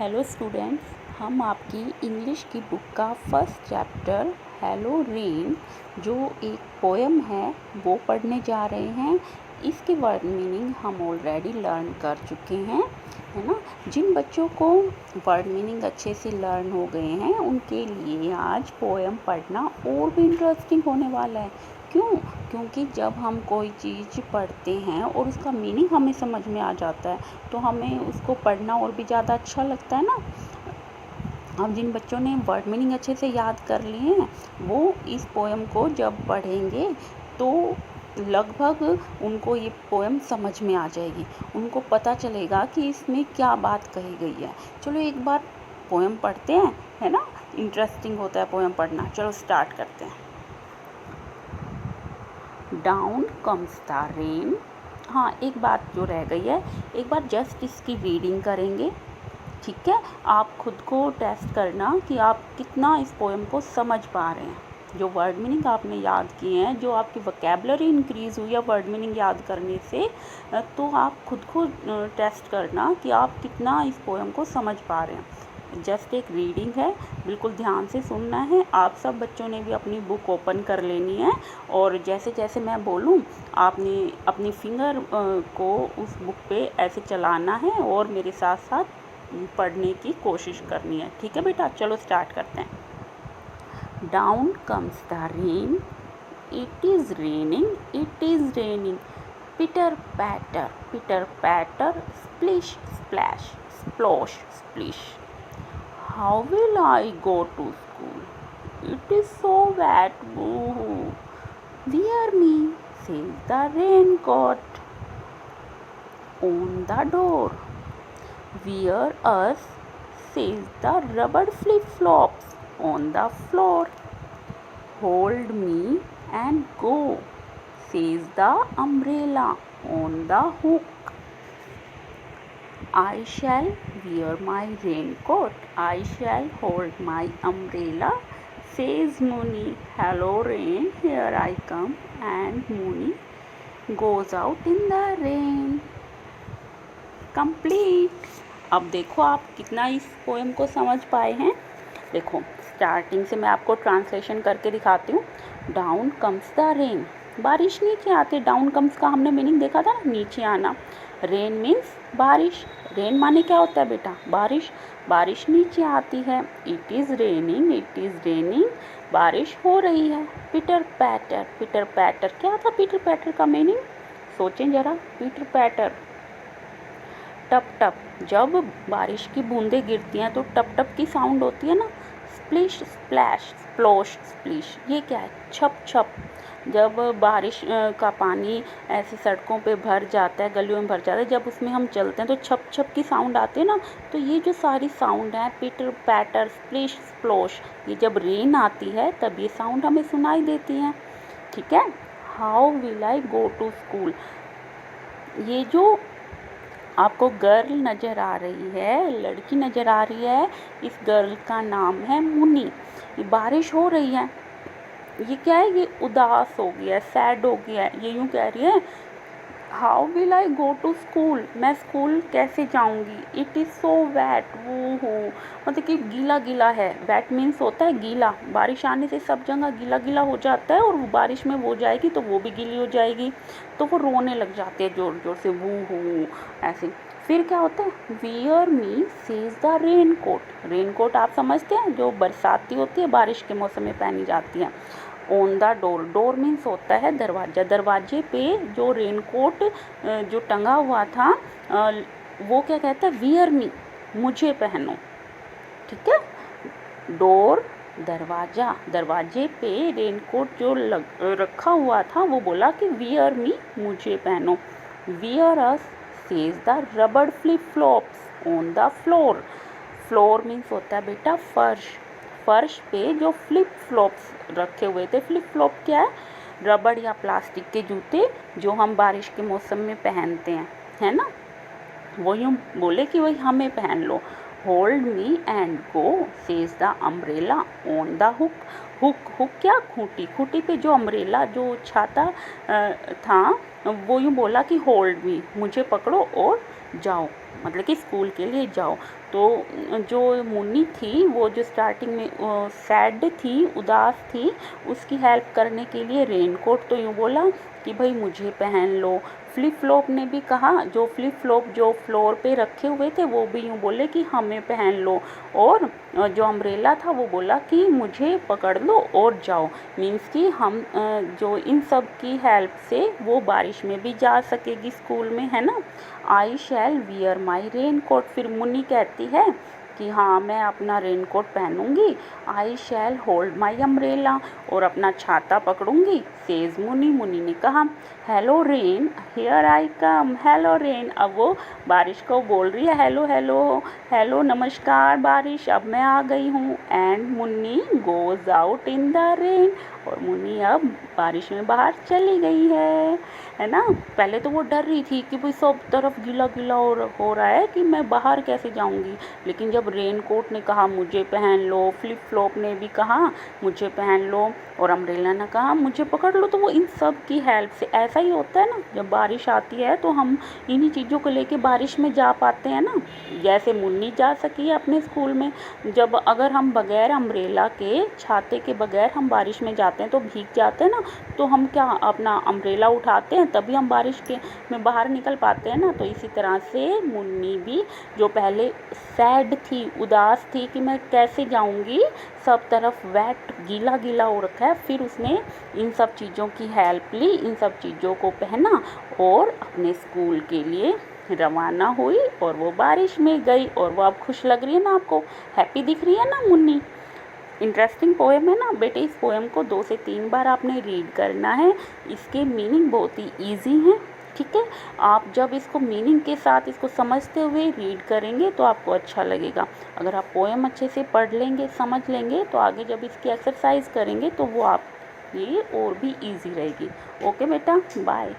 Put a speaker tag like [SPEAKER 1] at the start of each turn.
[SPEAKER 1] Hello students, हम आपकी English की बुक का फर्स्ट चैप्टर हेलो रेन जो एक पोएम है वो पढ़ने जा रहे हैं। इसके वर्ड मीनिंग हम ऑलरेडी लर्न कर चुके हैं, है ना। जिन बच्चों को वर्ड मीनिंग अच्छे से लर्न हो गए हैं उनके लिए आज पोएम पढ़ना और भी इंटरेस्टिंग होने वाला है। क्यों? क्योंकि जब हम कोई चीज़ पढ़ते हैं और उसका मीनिंग हमें समझ में आ जाता है तो हमें उसको पढ़ना और भी ज़्यादा अच्छा लगता है ना। अब जिन बच्चों ने वर्ड मीनिंग अच्छे से याद कर लिए हैं वो इस पोएम को जब पढ़ेंगे तो लगभग उनको ये पोएम समझ में आ जाएगी, उनको पता चलेगा कि इसमें क्या बात कही गई है। चलो एक बार पोएम पढ़ते हैं, है ना। इंटरेस्टिंग होता है पोएम पढ़ना। चलो स्टार्ट करते हैं। Down comes the rain. हाँ, एक बात जो रह गई है, एक बार जस्ट इसकी रीडिंग करेंगे, ठीक है। आप खुद को टेस्ट करना कि आप कितना इस पोएम को समझ पा रहे हैं। जो वर्ड मीनिंग आपने याद किए हैं, जो आपकी वोकैबुलरी इंक्रीज़ हुई है वर्ड मीनिंग याद करने से, तो आप खुद को टेस्ट करना कि आप कितना इस पोएम को समझ पा रहे हैं। जस्ट एक रीडिंग है, बिल्कुल ध्यान से सुनना है। आप सब बच्चों ने भी अपनी बुक ओपन कर लेनी है और जैसे जैसे मैं बोलूँ आपने अपनी फिंगर को उस बुक पे ऐसे चलाना है और मेरे साथ साथ पढ़ने की कोशिश करनी है, ठीक है बेटा। चलो स्टार्ट करते हैं। Down comes the rain, it is raining, it is raining, पिटर पैटर, स्प्लिश splash, स्प्लॉश स्प्लिश। How will I go to school? It is so wet, boo-hoo. Wear me, says the raincoat on the door. Wear us, says the rubber flip-flops on the floor. Hold me and go, says the umbrella on the hook. I shall wear my raincoat, I shall hold my umbrella, says Mooney. Hello rain, here I come, and Mooney goes out in the rain. Complete. अब देखो आप कितना इस poem को समझ पाए हैं। देखो स्टार्टिंग से मैं आपको ट्रांसलेशन करके दिखाती हूँ। डाउन कम्स द रेन, बारिश नीचे आती है। डाउन कम्स का हमने मीनिंग देखा था ना, नीचे आना। रेन मीन्स बारिश। रेन माने क्या होता है बेटा? बारिश। बारिश नीचे आती है। इट इज़ रेनिंग, बारिश हो रही है। पीटर पैटर क्या था? पीटर पैटर का मीनिंग सोचें ज़रा। पीटर पैटर, टप टप, जब बारिश की बूंदें गिरती हैं तो टप टप की साउंड होती है ना। स्प्लिश स्प्लैश, स्प्लॉश स्प्लिश, ये क्या है? छप छप, जब बारिश का पानी ऐसे सड़कों पे भर जाता है, गलियों में भर जाता है, जब उसमें हम चलते हैं तो छप छप की साउंड आती है ना। तो ये जो सारी साउंड है, पीटर पैटर, स्प्लिश स्प्लॉश, ये जब रेन आती है तब ये साउंड हमें सुनाई देती हैं, ठीक है। How will I go to school, ये जो आपको गर्ल नज़र आ रही है, लड़की नज़र आ रही है, इस गर्ल का नाम है मुनी। ये बारिश हो रही है, ये क्या है? ये उदास हो गया है, सैड हो गया है। ये यूँ कह रही है, how will I go to school, मैं स्कूल कैसे जाऊंगी। इट इज़ सो वैट, वो हो मतलब कि गीला गीला है। वैट मीन्स होता है गीला। बारिश आने से सब जगह गीला गीला हो जाता है और बारिश में वो जाएगी तो वो भी गीली हो जाएगी, तो वो रोने लग जाते हैं ज़ोर ज़ोर से, वो हो ऐसे। फिर क्या होता है? Wear me says the raincoat. Raincoat आप समझते हैं, जो बरसाती होती है, बारिश के मौसम में पहनी जाती है। On the door, door means होता है दरवाज़ा। दरवाजे पे जो रेनकोट जो टंगा हुआ था वो क्या कहता है? वियर मी, मुझे पहनो, ठीक है। डोर दरवाज़ा, दरवाजे पे रेनकोट जो रखा हुआ था वो बोला कि वियर मी, मुझे पहनो। वियर अस सेज द रबड़ flip flops on the floor. Floor means होता है बेटा फर्श। फर्श पे जो फ्लिप फ्लॉप्स रखे हुए थे, फ्लिप फ्लॉप क्या है? रबड़ या प्लास्टिक के जूते जो हम बारिश के मौसम में पहनते हैं, है ना। वो यूँ बोले कि वही हमें पहन लो। Hold me and go says the umbrella on the hook. Hook hook क्या, खूंटी। खूंटी पे जो अम्ब्रेला जो छाता था वो यूँ बोला कि होल्ड मी, मुझे पकड़ो और जाओ, मतलब कि स्कूल के लिए जाओ। तो जो मुन्नी थी वो जो स्टार्टिंग में सैड थी, उदास थी, उसकी हेल्प करने के लिए रेनकोट तो यूँ बोला कि भाई मुझे पहन लो। फ्लिप फ्लॉप ने भी कहा, जो फ्लिप फ्लॉप जो फ्लोर पे रखे हुए थे वो भी यूँ बोले कि हमें पहन लो। और जो अम्ब्रेला था वो बोला कि मुझे पकड़ लो और जाओ, मीन्स कि हम जो इन सब की हेल्प से वो बारिश में भी जा सकेगी स्कूल में, है ना। I shall wear my raincoat, फिर मुन्नी कहती है कि हाँ मैं अपना रेन कोट पहनूंगी। I shall hold my umbrella, और अपना छाता पकड़ूंगी, सेज मुनी। मुनी ने कहा hello rain here I come, hello rain. अब वो बारिश को बोल रही है हेलो हेलो हेलो, नमस्कार बारिश, अब मैं आ गई हूँ। And Munni goes out in the rain, और मुन्नी अब बारिश में बाहर चली गई है ना। पहले तो वो डर रही थी कि भाई सब तरफ गीला गीला हो रहा है कि मैं बाहर कैसे जाऊंगी, लेकिन जब रेन कोट ने कहा मुझे पहन लो, फ्लिप फ्लॉप ने भी कहा मुझे पहन लो, और अम्ब्रेला ने कहा मुझे पकड़ लो, तो वो इन सब की हेल्प से, ऐसा ही होता है ना, जब बारिश आती है तो हम इन्हीं चीज़ों को लेके बारिश में जा पाते हैं ना। जैसे मुन्नी जा सकी है अपने स्कूल में, जब अगर हम बगैर अम्ब्रेला के, छाते के बगैर हम बारिश में जाते हैं तो भीग जाते हैं ना, तो हम क्या अपना अम्ब्रेला उठाते हैं तभी हम बारिश के में बाहर निकल पाते हैं ना। तो इसी तरह से मुन्नी भी जो पहले सैड थी, उदास थी कि मैं कैसे जाऊंगी, सब तरफ वेट गीला गीला हो रखा है, फिर उसने इन सब चीज़ों की हेल्प ली, इन सब चीज़ों को पहना और अपने स्कूल के लिए रवाना हुई, और वो बारिश में गई। और वो अब खुश लग रही है ना, आपको हैप्पी दिख रही है ना मुन्नी। इंटरेस्टिंग पोएम है ना बेटे। इस पोएम को 2 से 3 बार आपने रीड करना है। इसके मीनिंग बहुत ही ईजी हैं, ठीक है। आप जब इसको मीनिंग के साथ इसको समझते हुए रीड करेंगे तो आपको अच्छा लगेगा। अगर आप पोएम अच्छे से पढ़ लेंगे, समझ लेंगे, तो आगे जब इसकी एक्सरसाइज करेंगे तो वो आप ये और भी ईजी रहेगी। ओके बेटा, बाय।